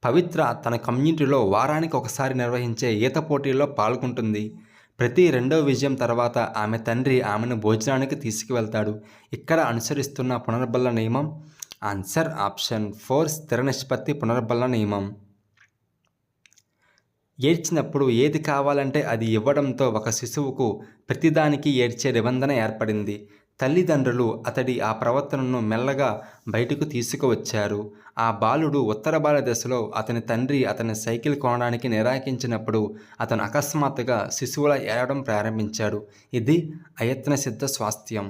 పవిత్ర తన కమ్యూనిటీలో వారానికి ఒకసారి నిర్వహించే ఈత పోటీల్లో పాల్గొంటుంది. ప్రతి 2వ విజయం తర్వాత ఆమె తండ్రి ఆమెను భోజనానికి తీసుకువెళ్తాడు. ఇక్కడ అనుసరిస్తున్న పునర్బల నియమం. ఆన్సర్ ఆప్షన్ 4 స్థిర నిష్పత్తి పునర్బల నియమం. ఏడ్చినప్పుడు ఏది కావాలంటే అది ఇవ్వడంతో ఒక శిశువుకు ప్రతిదానికి ఏడ్చే నిబంధన ఏర్పడింది. తల్లిదండ్రులు అతడి ఆ ప్రవర్తనను మెల్లగా బయటకు తీసుకువచ్చారు. ఆ బాలుడు ఉత్తర భారతదేశంలో అతని తండ్రి అతని సైకిల్ కొనడానికి నిరాకరించినప్పుడు అతను అకస్మాత్తుగా శిశువులా ఏడవడం ప్రారంభించాడు. ఇది అయత్న సిద్ధ స్వాస్థ్యం.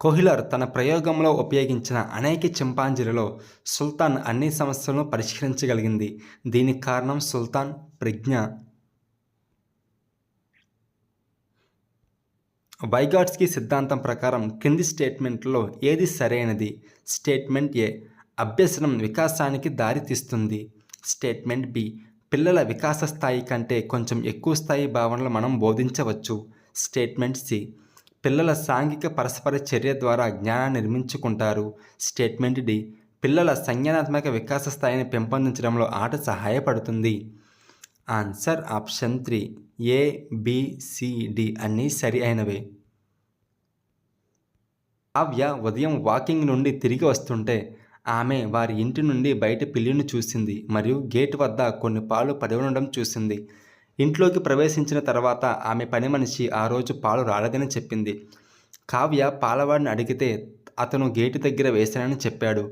కోహిలర్ తన ప్రయోగంలో ఉపయోగించిన అనేక చింపాంజీలలో సుల్తాన్ అన్ని సమస్యలను పరిష్కరించగలిగింది. దీనికి కారణం సుల్తాన్ ప్రజ్ఞ. వైగాట్స్కీ సిద్ధాంతం ప్రకారం కింది స్టేట్మెంట్లో ఏది సరైనది? స్టేట్మెంట్ ఏ అభ్యసనం వికాసానికి దారితీస్తుంది. స్టేట్మెంట్ బి పిల్లల వికాస స్థాయి కంటే కొంచెం ఎక్కువ స్థాయి భావనలు మనం బోధించవచ్చు. స్టేట్మెంట్ సి పిల్లల సాంఘిక పరస్పర చర్య ద్వారా జ్ఞానాన్ని నిర్మించుకుంటారు. స్టేట్మెంట్ డి పిల్లల సంజ్ఞానాత్మక వికాస స్థాయిని పెంపొందించడంలో ఆట సహాయపడుతుంది. Answer option 3 A B C D అన్నీ సరి అయినవే. కావ్య ఉదయం వాకింగ్ నుండి తిరిగి వస్తుంటే ఆమె వారి ఇంటి నుండి బయట పిల్లిని చూసింది మరియు గేటు వద్ద కొన్ని పాలు పడి ఉండడం చూసింది. ఇంట్లోకి ప్రవేశించిన తర్వాత ఆమె పని మనిషి ఆ రోజు పాలు రాలేదని చెప్పింది. కావ్య పాలవాడిని అడిగితే అతను గేటు దగ్గర వేశానని చెప్పాడు.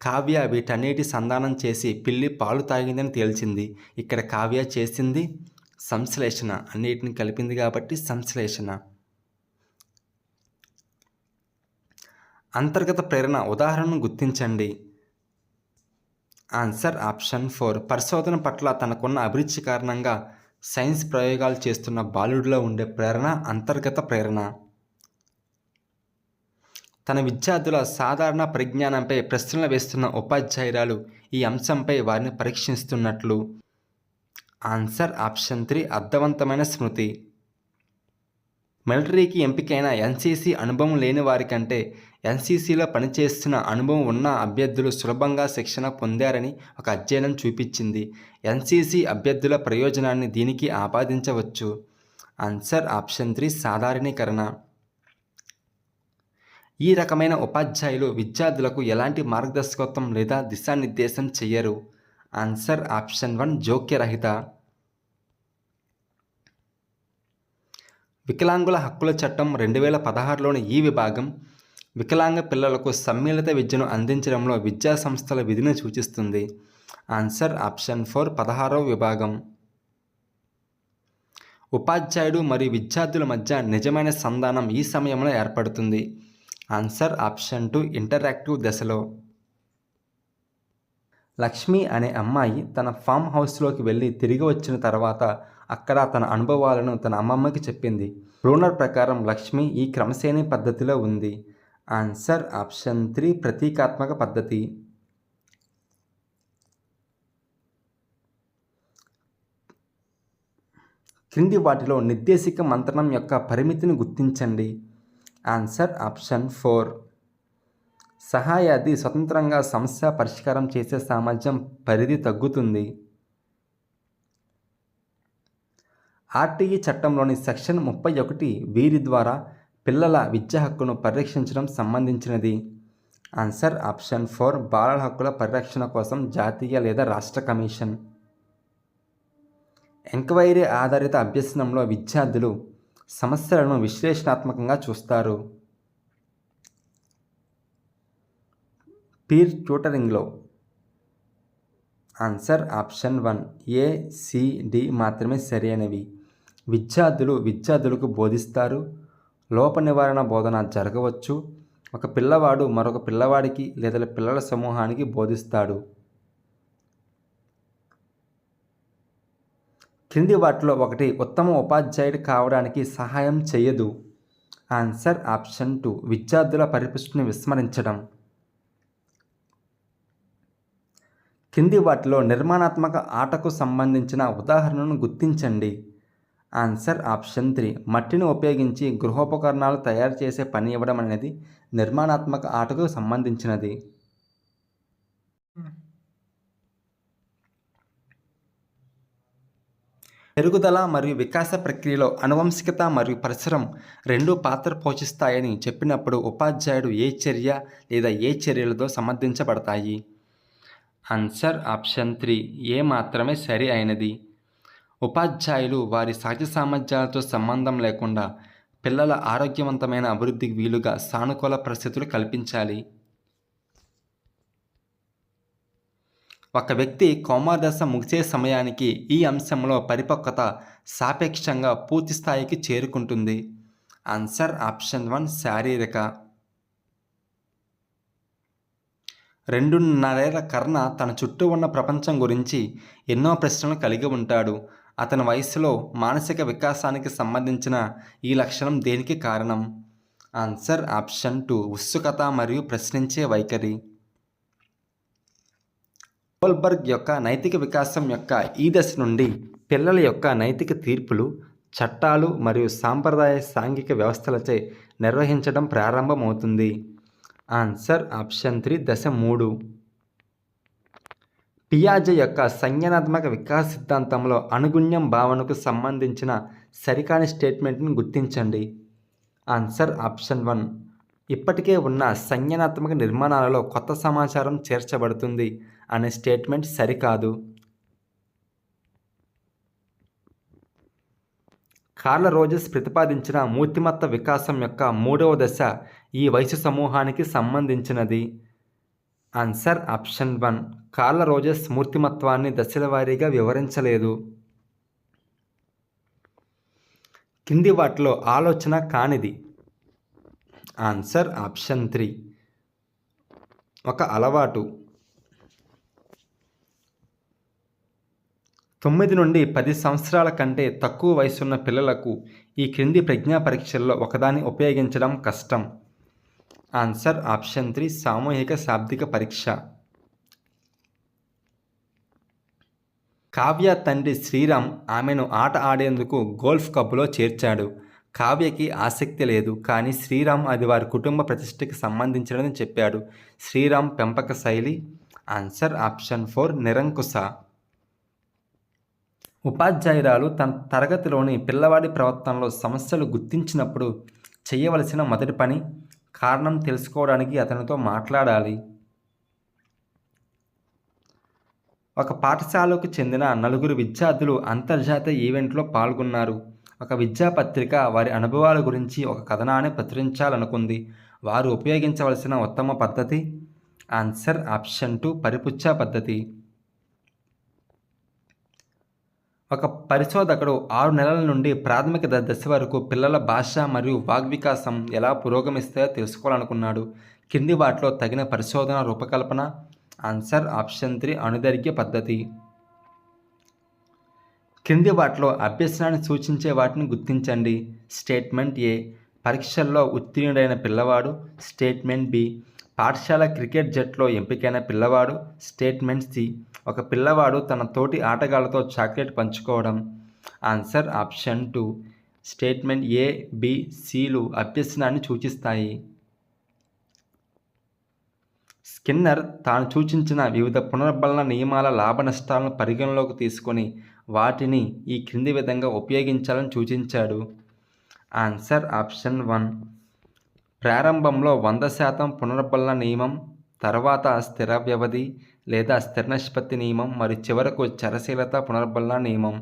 కావ్య వీటన్నిటి సంధానం చేసి పిల్లి పాలు తాగిందని తేల్చింది. ఇక్కడ కావ్య చేసింది సంశ్లేషణ, అన్నిటిని కలిపింది కాబట్టి సంశ్లేషణ. అంతర్గత ప్రేరణ ఉదాహరణను గుర్తించండి. ఆన్సర్ ఆప్షన్ 4 పరిశోధన పట్ల తనకున్న అభిరుచి కారణంగా సైన్స్ ప్రయోగాలు చేస్తున్న బాలుడిలో ఉండే ప్రేరణ అంతర్గత ప్రేరణ. తన విద్యార్థుల సాధారణ పరిజ్ఞానంపై ప్రశ్నలు వేస్తున్న ఉపాధ్యాయురాలు ఈ అంశంపై వారిని పరీక్షిస్తున్నట్లు. ఆన్సర్ ఆప్షన్ 3 అర్థవంతమైన స్మృతి. మిలిటరీకి ఎంపికైన ఎన్సీసీ అనుభవం లేని వారి కంటే ఎన్సీసీలో పనిచేస్తున్న అనుభవం ఉన్న అభ్యర్థులు సులభంగా శిక్షణ పొందారని ఒక అధ్యయనం చూపించింది. ఎన్సీసీ అభ్యర్థుల ప్రయోజనాన్ని దీనికి ఆపాదించవచ్చు. ఆన్సర్ ఆప్షన్ 3 సాధారణీకరణ. ఈ రకమైన ఉపాధ్యాయులు విద్యార్థులకు ఎలాంటి మార్గదర్శకత్వం లేదా దిశానిర్దేశం చేయరు. Answer option 1 జోక్యరహిత. వికలాంగుల హక్కుల చట్టం 2016లోని ఈ విభాగం వికలాంగ పిల్లలకు సమ్మిళిత విద్యను అందించడంలో విద్యా సంస్థల విధిని సూచిస్తుంది. ఆన్సర్ ఆప్షన్ 4 16వ విభాగం. ఉపాధ్యాయుడు మరియు విద్యార్థుల మధ్య నిజమైన సంధానం ఈ సమయంలో ఏర్పడుతుంది. ఆన్సర్ ఆప్షన్ 2 ఇంటరాక్టివ్ దశలో. లక్ష్మి అనే అమ్మాయి తన ఫామ్ హౌస్లోకి వెళ్ళి తిరిగి వచ్చిన తర్వాత అక్కడ తన అనుభవాలను తన అమ్మమ్మకి చెప్పింది. బ్రూనర్ ప్రకారం లక్ష్మి ఈ క్రమశ్రేణి పద్ధతిలో ఉంది. ఆన్సర్ ఆప్షన్ 3 ప్రతీకాత్మక పద్ధతి. క్రింది వాటిలో నిర్దేశిక మంత్రణం యొక్క పరిమితిని గుర్తించండి. ఆన్సర్ ఆప్షన్ 4 సహాయాది స్వతంత్రంగా సమస్య పరిష్కారం చేసే సామర్థ్యం పరిధి తగ్గుతుంది. ఆర్టీఈ చట్టంలోని సెక్షన్ 31 వీరి ద్వారా పిల్లల విద్యా హక్కును పరిరక్షించడం సంబంధించినది. ఆన్సర్ ఆప్షన్ 4 బాలల హక్కుల పరిరక్షణ కోసం జాతీయ లేదా రాష్ట్ర కమిషన్. ఎంక్వైరీ ఆధారిత అభ్యసనంలో విద్యార్థులు సమస్యలను విశ్లేషణాత్మకంగా చూస్తారు. పీర్ ట్యూటరింగ్లో answer option 1 A, C, D మాత్రమే సరైనవి. విద్యార్థులకు బోధిస్తారు. లోప నివారణ బోధన జరగవచ్చు. ఒక పిల్లవాడు మరొక పిల్లవాడికి లేదా పిల్లల సమూహానికి బోధిస్తాడు. క్రింది వాటిలో ఒకటి ఉత్తమ ఉపాధ్యాయుడు కావడానికి సహాయం చేయదు. ఆన్సర్ ఆప్షన్ 2 విద్యార్థుల పరిపుష్టిని విస్మరించడం. కింది వాటిలో నిర్మాణాత్మక ఆటకు సంబంధించిన ఉదాహరణను గుర్తించండి. ఆన్సర్ ఆప్షన్ 3 మట్టిని ఉపయోగించి గృహోపకరణాలు తయారు చేసే పని ఇవ్వడం అనేది నిర్మాణాత్మక ఆటకు సంబంధించినది. పెరుగుదల మరియు వికాస ప్రక్రియలో అనువంశికత మరియు పరిసరం రెండూ పాత్ర పోషిస్తాయని చెప్పినప్పుడు ఉపాధ్యాయుడు ఏ చర్య లేదా ఏ చర్యలతో సమర్థించబడతాయి. ఆన్సర్ ఆప్షన్ 3 ఏ మాత్రమే సరి అయినది. ఉపాధ్యాయులు వారి సహజ సామర్థ్యాలతో సంబంధం లేకుండా పిల్లల ఆరోగ్యవంతమైన అభివృద్ధికి వీలుగా సానుకూల పరిస్థితులు కల్పించాలి. ఒక వ్యక్తి కౌమారదశ ముగిసే సమయానికి ఈ అంశంలో పరిపక్వత సాపేక్షంగా పూర్తి స్థాయికి చేరుకుంటుంది. ఆన్సర్ ఆప్షన్ 1 శారీరక. 2.5 ఏళ్ల కర్ణ తన చుట్టూ ఉన్న ప్రపంచం గురించి ఎన్నో ప్రశ్నలు కలిగి ఉంటాడు. అతని వయసులో మానసిక వికాసానికి సంబంధించిన ఈ లక్షణం దేనికి కారణం? ఆన్సర్ ఆప్షన్ 2 ఉత్సుకత మరియు ప్రశ్నించే వైఖరి. కోల్బర్గ్ యొక్క నైతిక వికాసం యొక్క ఈ దశ నుండి పిల్లల యొక్క నైతిక తీర్పులు, చట్టాలు మరియు సాంప్రదాయ సాంఘిక వ్యవస్థలచే నిర్వహించడం ప్రారంభమవుతుంది. ఆన్సర్ ఆప్షన్ 3 దశ 3. పియాజే యొక్క సంజ్ఞానాత్మక వికాస సిద్ధాంతంలో అనుగుణ్యం భావనకు సంబంధించిన సరికాని స్టేట్మెంట్ని గుర్తించండి. ఆన్సర్ ఆప్షన్ 1 ఇప్పటికే ఉన్న సంజ్ఞానాత్మక నిర్మాణాలలో కొత్త సమాచారం చేర్చబడుతుంది అనే స్టేట్మెంట్ సరికాదు. కార్ల్ రోజర్స్ ప్రతిపాదించిన మూర్తిమత్వ వికాసం యొక్క 3వ దశ ఈ వయసు సమూహానికి సంబంధించినది. ఆన్సర్ ఆప్షన్ 1 కార్ల్ రోజర్స్ మూర్తిమత్వాన్ని దశల వారీగా వివరించలేదు. కింది వాటిలో ఆలోచన కానిది. ఆన్సర్ ఆప్షన్ 3 ఒక అలవాటు. 9 నుండి 10 సంవత్సరాల కంటే తక్కువ వయసున్న పిల్లలకు ఈ క్రింది ప్రజ్ఞా పరీక్షల్లో ఒకదాన్ని ఉపయోగించడం కష్టం. ఆన్సర్ ఆప్షన్ 3 సామూహిక శాబ్దిక పరీక్ష. కావ్య తండ్రి శ్రీరామ్ ఆమెను ఆట ఆడేందుకు గోల్ఫ్ క్లబ్లో చేర్చాడు. కావ్యకి ఆసక్తి లేదు, కానీ శ్రీరామ్ అది వారి కుటుంబ ప్రతిష్టకి సంబంధించినదని చెప్పాడు. శ్రీరామ్ పెంపక శైలి. ఆన్సర్ ఆప్షన్ 4 నిరంకుశ. ఉపాధ్యాయురాలు తన తరగతిలోని పిల్లవాడి ప్రవర్తనలో సమస్యలు గుర్తించినప్పుడు చేయవలసిన మొదటి పని కారణం తెలుసుకోవడానికి అతనితో మాట్లాడాలి. ఒక పాఠశాలకు చెందిన 4 విద్యార్థులు అంతర్జాతీయ ఈవెంట్లో పాల్గొన్నారు. ఒక విద్యాపత్రిక వారి అనుభవాల గురించి ఒక కథనాన్ని ప్రచురించాలనుకుంది. వారు ఉపయోగించవలసిన ఉత్తమ పద్ధతి? ఆన్సర్ ఆప్షన్ 2 పరిపుచ్చ పద్ధతి. ఒక పరిశోధకుడు 6 నెలల నుండి ప్రాథమిక దశ వరకు పిల్లల భాష మరియు వాగ్వికాసం ఎలా పురోగమిస్తాయో తెలుసుకోవాలనుకున్నాడు. కింది వాటిలో తగిన పరిశోధన రూపకల్పన. ఆన్సర్ ఆప్షన్ 3 అణుదైర్ఘ్య పద్ధతి. క్రింది వాటిలో అభ్యసనాన్ని సూచించే వాటిని గుర్తించండి. స్టేట్మెంట్ ఏ, పరీక్షల్లో ఉత్తీర్ణుడైన పిల్లవాడు. స్టేట్మెంట్ బి, పాఠశాల క్రికెట్ జట్టులో ఎంపికైన పిల్లవాడు. స్టేట్మెంట్ సి, ఒక పిల్లవాడు తన తోటి ఆటగాళ్లతో చాక్లెట్ పంచుకోవడం. Answer option 2. స్టేట్మెంట్ ఏ, బి, సిలు అభ్యసనాన్ని సూచిస్తాయి. స్కిన్నర్ తాను సూచించిన వివిధ పునర్బలన నియమాల లాభ నష్టాలను పరిగణలోకి తీసుకొని వాటిని ఈ క్రింది విధంగా ఉపయోగించాలని సూచించాడు. Answer option 1. ప్రారంభంలో 100% పునర్బలన నియమం, తర్వాత స్థిర వ్యవధి లేదా స్థిర నిష్పత్తి నియమం మరియు చివరకు చరశీలత పునర్బలన నియమం.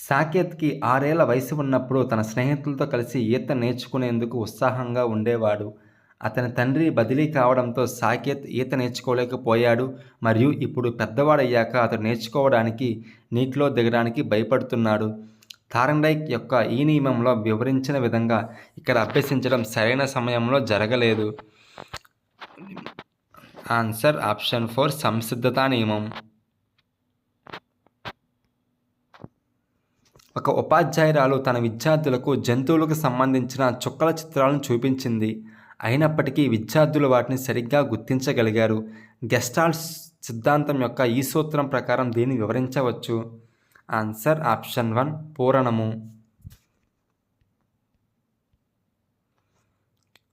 సాకేత్కి 6 ఏళ్ల వయసు ఉన్నప్పుడు తన స్నేహితులతో కలిసి ఈత నేర్చుకునేందుకు ఉత్సాహంగా ఉండేవాడు. అతని తండ్రి బదిలీ కావడంతో సాకేత్ ఈత నేర్చుకోలేకపోయాడు మరియు ఇప్పుడు పెద్దవాడయ్యాక అతడు నేర్చుకోవడానికి నీటిలో దిగడానికి భయపడుతున్నాడు. థార్న్డైక్ యొక్క ఈ నియమంలో వివరించిన విధంగా ఇక్కడ అభ్యసించడం సరైన సమయంలో జరగలేదు. ఆన్సర్ ఆప్షన్ 4 సంసిద్ధతా నియమం. ఒక ఉపాధ్యాయురాలు తన విద్యార్థులకు జంతువులకు సంబంధించిన చుక్కల చిత్రాలను చూపించింది. అయినప్పటికీ విద్యార్థులు వాటిని సరిగ్గా గుర్తించగలిగారు. గెస్టాల్ట్ సిద్ధాంతం యొక్క ఈ సూత్రం ప్రకారం దీన్ని వివరించవచ్చు. Answer option 1 పూరణము.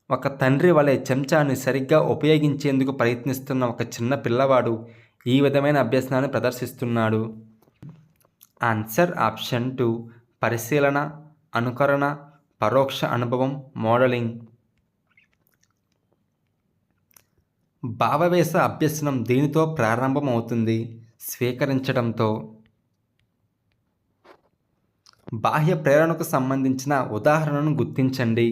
ఒక తండ్రి వలె చెంచాను సరిగ్గా ఉపయోగించేందుకు ప్రయత్నిస్తున్న ఒక చిన్న పిల్లవాడు ఈ విధమైన అభ్యసనాన్ని ప్రదర్శిస్తున్నాడు. ఆన్సర్ ఆప్షన్ 2 పరిశీలన, అనుకరణ, పరోక్ష అనుభవం, మోడలింగ్. భావవేశ అభ్యసనం దీనితో ప్రారంభమవుతుంది. స్వీకరించడంతో. బాహ్య ప్రేరణకు సంబంధించిన ఉదాహరణను గుర్తించండి.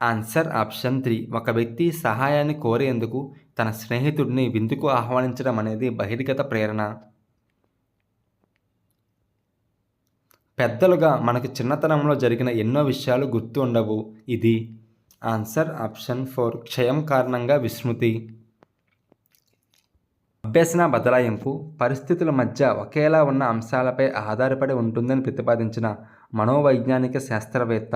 ఆన్సర్ ఆప్షన్ 3 ఒక వ్యక్తి సహాయాన్ని కోరేందుకు తన స్నేహితుడిని విందుకు ఆహ్వానించడం అనేది బహిర్గత ప్రేరణ. పెద్దలుగా మనకు చిన్నతనంలో జరిగిన ఎన్నో విషయాలు గుర్తు ఉండవు. ఇది. ఆన్సర్ ఆప్షన్ 4 క్షయం కారణంగా విస్మృతి. అభ్యసన బదలాయింపు పరిస్థితుల మధ్య ఒకేలా ఉన్న అంశాలపై ఆధారపడి ఉంటుందని ప్రతిపాదించిన మనోవైజ్ఞానిక శాస్త్రవేత్త.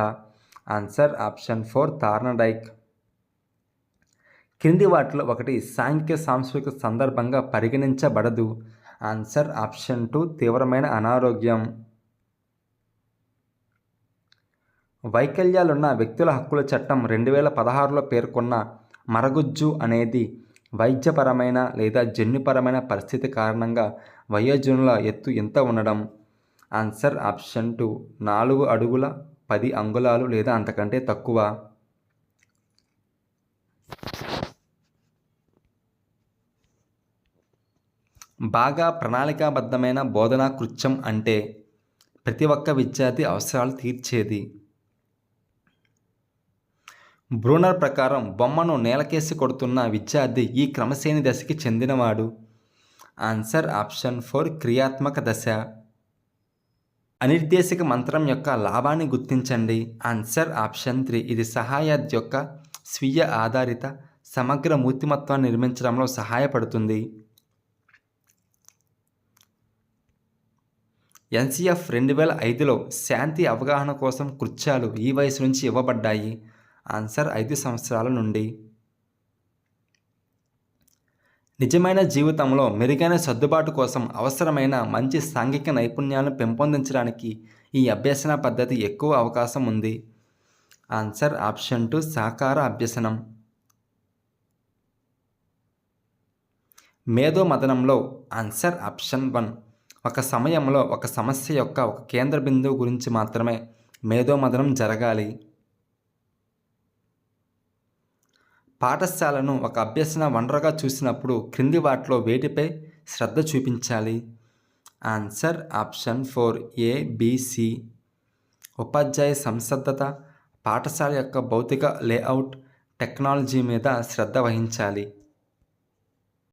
Answer option 4 Thorndike. క్రింది వాటిలో ఒకటి సాంఘిక సాంస్కృతిక సందర్భంగా పరిగణించబడదు. ఆన్సర్ ఆప్షన్ 2 తీవ్రమైన అనారోగ్యం. వైకల్యాలున్న వ్యక్తుల హక్కుల చట్టం 2016లో పేర్కొన్న మరగుజ్జు అనేది వైద్యపరమైన లేదా జన్యుపరమైన పరిస్థితి కారణంగా వయోజనుల ఎత్తు ఎంత ఉండడం. ఆన్సర్ ఆప్షన్ 2 4 అడుగుల 10 అంగుళాలు లేదా అంతకంటే తక్కువ. బాగా ప్రణాళికాబద్ధమైన బోధనా కృత్యం అంటే ప్రతి ఒక్క విద్యార్థి అవసరాలు తీర్చేది. బ్రూనర్ ప్రకారం బొమ్మను నేలకేసి కొడుతున్న విద్యార్థి ఈ క్రమశ్రేణి దశకి చెందినవాడు. ఆన్సర్ ఆప్షన్ 4 క్రియాత్మక దశ. అనిర్దేశక మంత్రం యొక్క లాభాన్ని గుర్తించండి. ఆన్సర్ ఆప్షన్ 3 ఇది సహాయార్థి యొక్క స్వీయ ఆధారిత సమగ్ర మూర్తిమత్వాన్ని నిర్మించడంలో సహాయపడుతుంది. ఎన్సిఎఫ్ 2005లో శాంతి అవగాహన కోసం కృత్యాలు ఈ వయసు నుంచి ఇవ్వబడ్డాయి. ఆన్సర్ 5 సంవత్సరాల నుండి. నిజమైన జీవితంలో మెరుగైన సర్దుబాటు కోసం అవసరమైన మంచి సాంఘిక నైపుణ్యాలను పెంపొందించడానికి ఈ అభ్యసన పద్ధతి ఎక్కువ అవకాశం ఉంది. ఆన్సర్ ఆప్షన్ 2 సహకార అభ్యసనం. మేధో మథనంలో. ఆన్సర్ ఆప్షన్ 1 ఒక సమయంలో ఒక సమస్య యొక్క ఒక కేంద్ర బిందువు గురించి మాత్రమే మేధో మథనం జరగాలి. పాఠశాలను ఒక అభ్యసన వనరుగా చూసినప్పుడు క్రింది వాటిలో వేటిపై శ్రద్ధ చూపించాలి. Answer option 4 A, B, C. ఉపాధ్యాయ సంసిద్ధత, పాఠశాల యొక్క భౌతిక లేఅవుట్, టెక్నాలజీ మీద శ్రద్ధ వహించాలి.